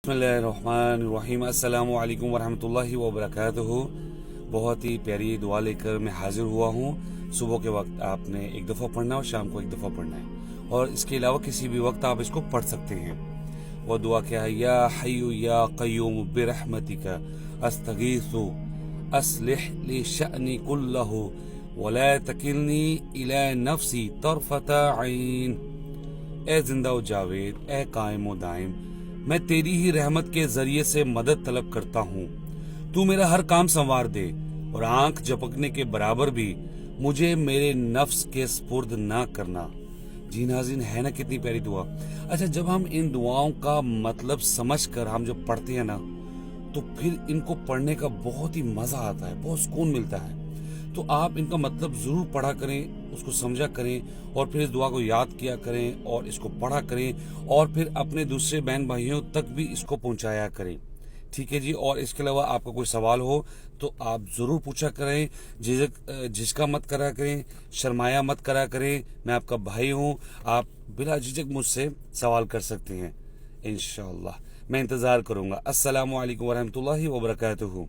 बिस्मिल्लाहिर्रहमानिर्रहीम। अस्सलामु अलैकुम वरहमतुल्लाहि वबरकातुहू। बहुत ही प्यारी दुआ लेकर मैं हाजिर हुआ हूँ। सुबह के वक्त आपने एक दफ़ा पढ़ना है और शाम को एक दफ़ा पढ़ना है, और इसके अलावा किसी भी वक्त आप इसको पढ़ सकते हैं। वो दुआ क्या है? या हय्यु या क़य्यूम बिरहमतिका अस्तगीथु अस्लिह ली शअनी कुल्लहु वला तकिलनी इला नफ्सी तरफत ऐन। ए जिंदा व जावेद, ए कायम व दाइम, मैं तेरी ही रहमत के जरिए से मदद तलब करता हूँ। तू मेरा हर काम संवार दे और आंख झपकने के बराबर भी मुझे मेरे नफ्स के स्पुर्द ना करना। जी नाज़रीन, है ना कितनी प्यारी दुआ। अच्छा, जब हम इन दुआओं का मतलब समझ कर हम जब पढ़ते हैं ना, तो फिर इनको पढ़ने का बहुत ही मजा आता है, बहुत सुकून मिलता है। तो आप इनका मतलब जरूर पढ़ा करें, उसको समझा करें, और फिर इस दुआ को याद किया करें और इसको पढ़ा करें, और फिर अपने दूसरे बहन भाइयों तक भी इसको पहुंचाया करें। ठीक है जी। और इसके अलावा आपका कोई सवाल हो तो आप ज़रूर पूछा करें, झिझका मत करा करें, शर्माया मत करा करें। मैं आपका भाई हूँ, आप बिला झिझक मुझसे सवाल कर सकते हैं। इंशाअल्लाह मैं इंतज़ार करूँगा। अस्सलामु अलैकुम वरहमतुल्लाहि वबरकातुहू।